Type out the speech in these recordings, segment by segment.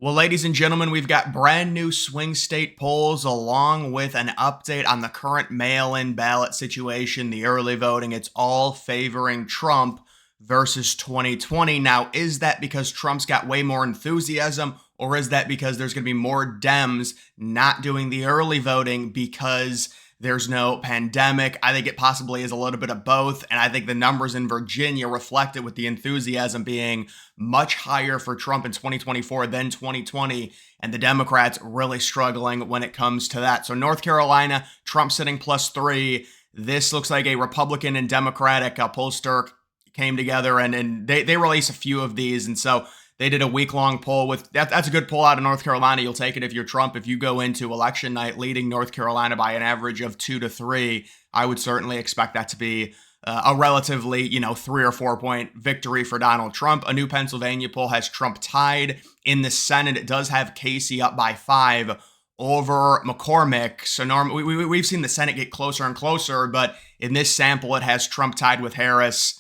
Well, ladies and gentlemen, we've got brand new swing state polls along with an update on the current mail in ballot situation, the early voting. It's all favoring Trump versus 2020. Now, is that because Trump's got way more enthusiasm, or is that because there's going to be more Dems not doing the early voting because there's no pandemic? I think it possibly is a little bit of both. And I think the numbers in Virginia reflect it, with the enthusiasm being much higher for Trump in 2024 than 2020. And the Democrats really struggling when it comes to that. So North Carolina, Trump sitting +3. This looks like a Republican and Democratic pollster came together and they release a few of these. And so they did a week-long poll with that's a good poll out of North Carolina. You'll take it if you're Trump. If you go into election night leading North Carolina by an average of 2 to 3, I would certainly expect that to be a relatively, 3 or 4 point victory for Donald Trump. A new Pennsylvania poll has Trump tied. In the Senate, it does have Casey up by 5 over McCormick. So normally we've seen the Senate get closer and closer, but in this sample, it has Trump tied with Harris.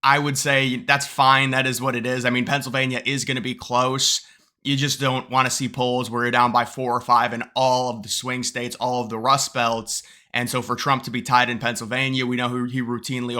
I would say that's fine. That is what it is. I mean, Pennsylvania is going to be close. You just don't want to see polls where you're down by 4 or 5 in all of the swing states, all of the Rust Belts. And so for Trump to be tied in Pennsylvania, we know he routinely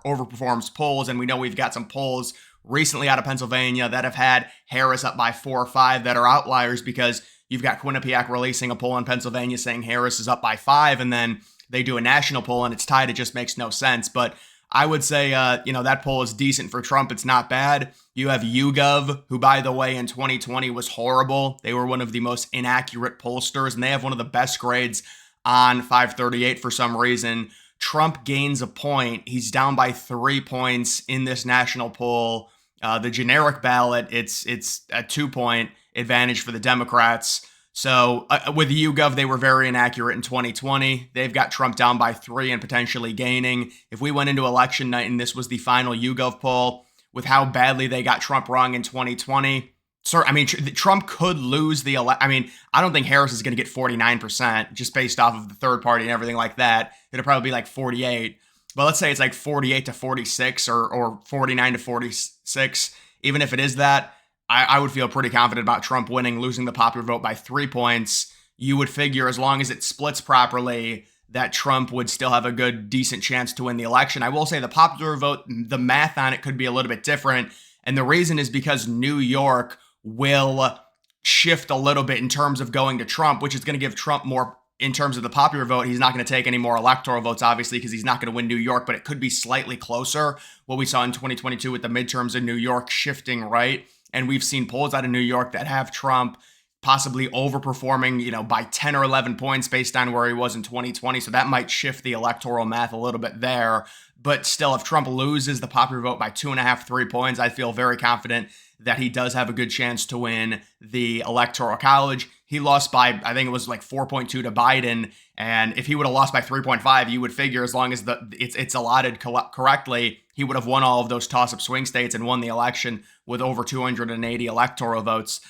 overperforms polls. And we know we've got some polls recently out of Pennsylvania that have had Harris up by 4 or 5 that are outliers, because you've got Quinnipiac releasing a poll in Pennsylvania saying Harris is up by 5. And then they do a national poll and it's tied. It just makes no sense. But I would say, that poll is decent for Trump. It's not bad. You have YouGov, who, by the way, in 2020 was horrible. They were one of the most inaccurate pollsters, and they have one of the best grades on 538 for some reason. Trump gains a point. He's down by 3 points in this national poll. The generic ballot, it's a 2-point advantage for the Democrats. So with YouGov, they were very inaccurate in 2020. They've got Trump down by 3 and potentially gaining. If we went into election night and this was the final YouGov poll, with how badly they got Trump wrong in 2020, Trump could lose the election. I don't think Harris is going to get 49% just based off of the third party and everything like that. It'll probably be like 48. But let's say it's like 48 to 46 or 49 to 46. Even if it is that, I would feel pretty confident about Trump winning, losing the popular vote by 3 points. You would figure, as long as it splits properly, that Trump would still have a good, decent chance to win the election. I will say the popular vote, the math on it could be a little bit different. And the reason is because New York will shift a little bit in terms of going to Trump, which is going to give Trump more in terms of the popular vote. He's not going to take any more electoral votes, obviously, because he's not going to win New York, but it could be slightly closer. What we saw in 2022 with the midterms in New York shifting right. And we've seen polls out of New York that have Trump possibly overperforming, by 10 or 11 points based on where he was in 2020. So that might shift the electoral math a little bit there. But still, if Trump loses the popular vote by 2.5, 3 points, I feel very confident that he does have a good chance to win the Electoral College. He lost by, I think it was like 4.2 to Biden. And if he would have lost by 3.5, you would figure, as long as it's allotted correctly, he would have won all of those toss-up swing states and won the election with over 280 electoral votes.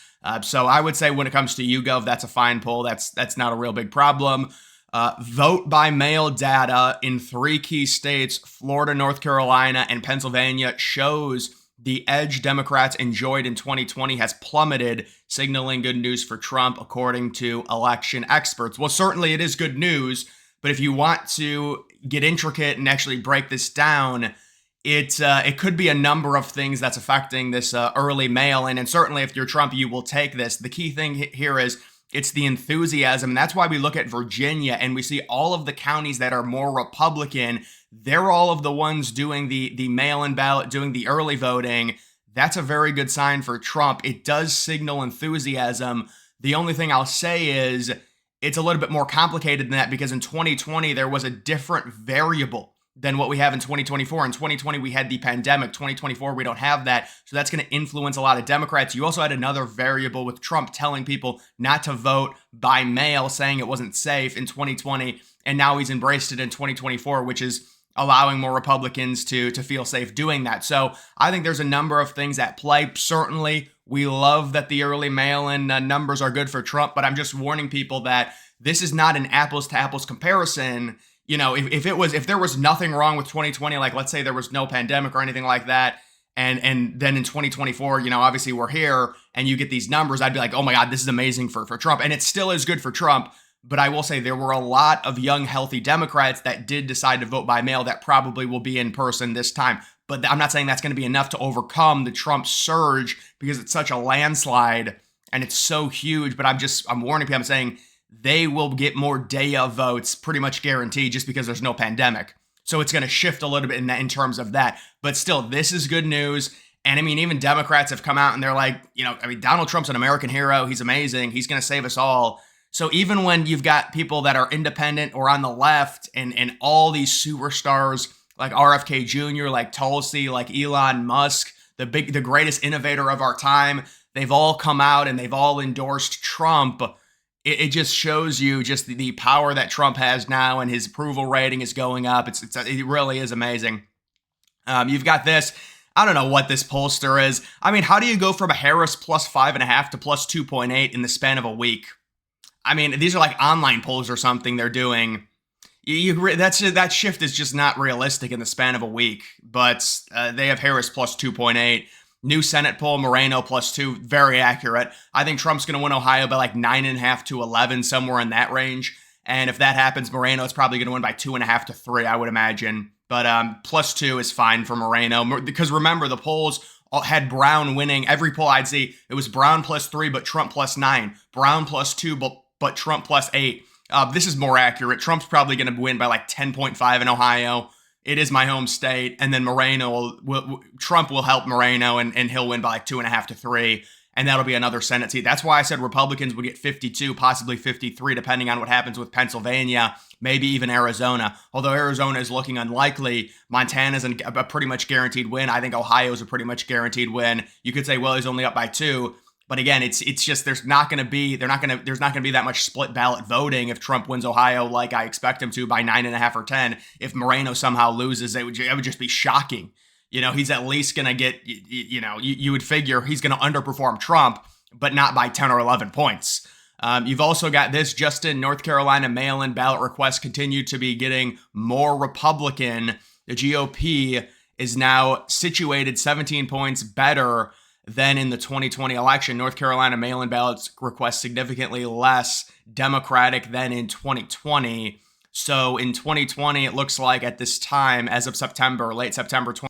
So I would say when it comes to YouGov, that's a fine poll. That's not a real big problem. Vote by mail data in 3 key states, Florida, North Carolina, and Pennsylvania, shows the edge Democrats enjoyed in 2020 has plummeted, signaling good news for Trump, according to election experts. Well, certainly it is good news, but if you want to get intricate and actually break this down, it could be a number of things that's affecting this early mail-in, and certainly if you're Trump, you will take this. The key thing here is it's the enthusiasm, and that's why we look at Virginia and we see all of the counties that are more Republican. They're all of the ones doing the mail-in ballot, doing the early voting. That's a very good sign for Trump. It does signal enthusiasm. The only thing I'll say is it's a little bit more complicated than that, because in 2020, there was a different variable than what we have in 2024. In 2020, we had the pandemic. 2024, we don't have that. So that's going to influence a lot of Democrats. You also had another variable with Trump telling people not to vote by mail, saying it wasn't safe in 2020. And now he's embraced it in 2024, which is allowing more Republicans to feel safe doing that. So I think there's a number of things at play. Certainly, we love that the early mail-in numbers are good for Trump, but I'm just warning people that this is not an apples to apples comparison. If there was nothing wrong with 2020, like let's say there was no pandemic or anything like that, And then in 2024, obviously we're here and you get these numbers, I'd be like, oh my God, this is amazing for Trump. And it still is good for Trump. But I will say there were a lot of young, healthy Democrats that did decide to vote by mail that probably will be in person this time. But I'm not saying that's going to be enough to overcome the Trump surge because it's such a landslide and it's so huge. But I'm warning people, I'm saying they will get more day of votes, pretty much guaranteed, just because there's no pandemic. So it's going to shift a little bit in terms of that. But still, this is good news. And I mean, even Democrats have come out and they're like, Donald Trump's an American hero. He's amazing. He's going to save us all. So even when you've got people that are independent or on the left and all these superstars like RFK Jr., like Tulsi, like Elon Musk, the greatest innovator of our time, they've all come out and they've all endorsed Trump. It just shows you just the power that Trump has now, and his approval rating is going up. It really is amazing. You've got this. I don't know what this pollster is. I mean, how do you go from a Harris plus 5.5 to plus 2.8 in the span of a week? I mean, these are like online polls or something they're doing. That shift is just not realistic in the span of a week. But they have Harris plus 2.8. New Senate poll, Moreno plus 2, very accurate. I think Trump's going to win Ohio by like 9.5 to 11, somewhere in that range. And if that happens, Moreno's probably going to win by 2.5 to 3, I would imagine. But plus 2 is fine for Moreno. Because remember, the polls had Brown winning. Every poll I'd see, it was Brown plus 3, but Trump plus 9. Brown plus 2, but Trump plus 8. This is more accurate. Trump's probably going to win by like 10.5 in Ohio. It is my home state. And then Trump will help Moreno and he'll win by like 2.5 to 3. And that'll be another Senate seat. That's why I said Republicans would get 52, possibly 53, depending on what happens with Pennsylvania, maybe even Arizona. Although Arizona is looking unlikely, Montana's a pretty much guaranteed win. I think Ohio's a pretty much guaranteed win. You could say, well, he's only up by 2. But again, it's just there's not going to be that much split ballot voting if Trump wins Ohio like I expect him to by 9.5 or 10. If Moreno somehow loses, it would just be shocking. He's at least going to get, you would figure he's going to underperform Trump, but not by 10 or 11 points. You've also got this, Justin, North Carolina mail-in ballot requests continue to be getting more Republican. The GOP is now situated 17 points better than in the 2020 election. North Carolina mail-in ballots request significantly less Democratic than in 2020. So in 2020, it looks like at this time, as of late September 20,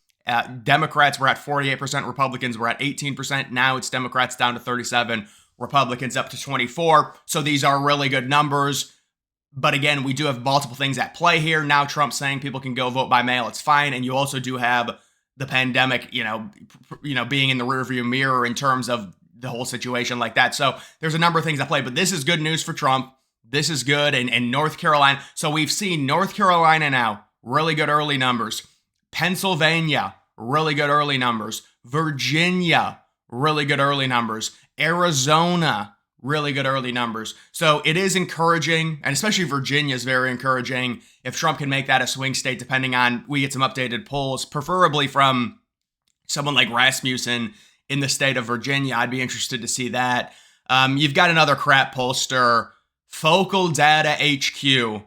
Democrats were at 48%, Republicans were at 18%. Now it's Democrats down to 37, Republicans up to 24. So these are really good numbers. But again, we do have multiple things at play here. Now Trump's saying people can go vote by mail. It's fine. And you also do have the pandemic, being in the rearview mirror in terms of the whole situation like that. So there's a number of things at play, but this is good news for Trump. This is good. And North Carolina. So we've seen North Carolina now, really good early numbers. Pennsylvania, really good early numbers. Virginia, really good early numbers. Arizona, really good early numbers. So it is encouraging, and especially Virginia is very encouraging if Trump can make that a swing state, depending on, we get some updated polls, preferably from someone like Rasmussen in the state of Virginia. I'd be interested to see that. You've got another crap pollster, Focal Data HQ.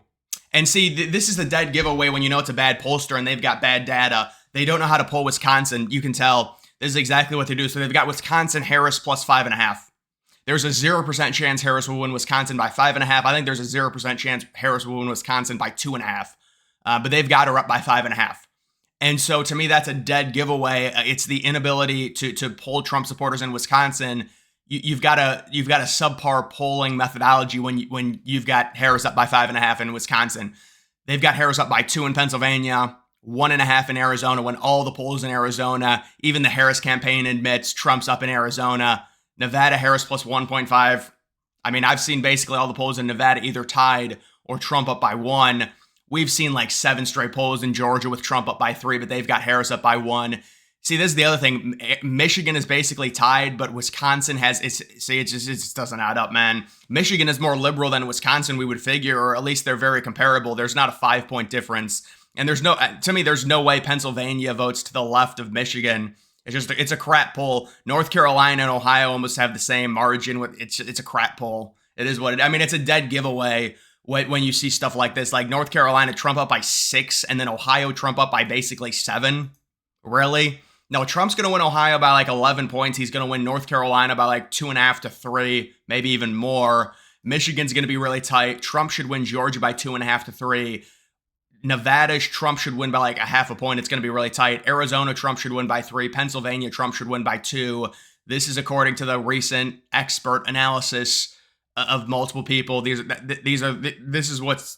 And see, this is the dead giveaway when you know it's a bad pollster and they've got bad data. They don't know how to poll Wisconsin. You can tell this is exactly what they do. So they've got Wisconsin Harris plus 5.5. There's a 0% chance Harris will win Wisconsin by 5.5. I think there's a 0% chance Harris will win Wisconsin by 2.5. But they've got her up by 5.5. And so to me, that's a dead giveaway. It's the inability to poll Trump supporters in Wisconsin. You've got a subpar polling methodology when you've got Harris up by 5.5 in Wisconsin. They've got Harris up by 2 in Pennsylvania, 1.5 in Arizona, when all the polls in Arizona, even the Harris campaign admits Trump's up in Arizona. Nevada, Harris plus 1.5. I mean, I've seen basically all the polls in Nevada either tied or Trump up by 1. We've seen like 7 straight polls in Georgia with Trump up by 3, but they've got Harris up by 1. See, this is the other thing. Michigan is basically tied, but Wisconsin has, it just doesn't add up, man. Michigan is more liberal than Wisconsin, we would figure, or at least they're very comparable. There's not a 5-point difference. And there's no way Pennsylvania votes to the left of Michigan. It's a crap poll. North Carolina and Ohio almost have the same margin. It's a crap poll. It is what it. I mean, it's a dead giveaway when you see stuff like this. Like North Carolina, Trump up by 6, and then Ohio, Trump up by basically 7. Really? No, Trump's going to win Ohio by like 11 points. He's going to win North Carolina by like 2.5 to 3, maybe even more. Michigan's going to be really tight. Trump should win Georgia by 2.5 to 3. Nevada, Trump should win by like a half a point. It's going to be really tight. Arizona, Trump should win by 3. Pennsylvania, Trump should win by 2. This is according to the recent expert analysis of multiple people. This is what's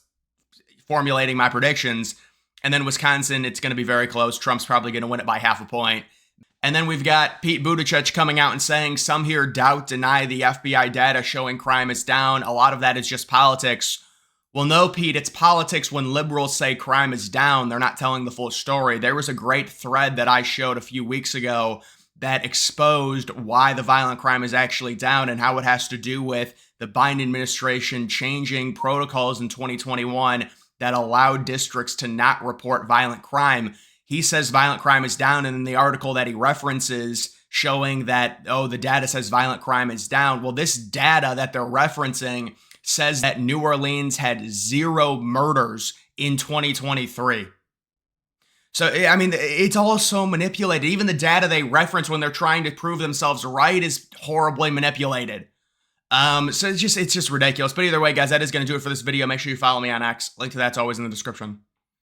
formulating my predictions. And then Wisconsin, it's going to be very close. Trump's probably going to win it by half a point. And then we've got Pete Buttigieg coming out and saying some here deny the FBI data showing crime is down. A lot of that is just politics. Well, no, Pete, it's politics when liberals say crime is down. They're not telling the full story. There was a great thread that I showed a few weeks ago that exposed why the violent crime is actually down and how it has to do with the Biden administration changing protocols in 2021 that allowed districts to not report violent crime. He says violent crime is down, and in the article that he references showing that, oh, the data says violent crime is down. Well, this data that they're referencing says that New Orleans had 0 murders in 2023. So, I mean, it's all so manipulated. Even the data they reference when they're trying to prove themselves right is horribly manipulated. So it's just ridiculous. But either way, guys, that is going to do it for this video. Make sure you follow me on X. Link to that's always in the description.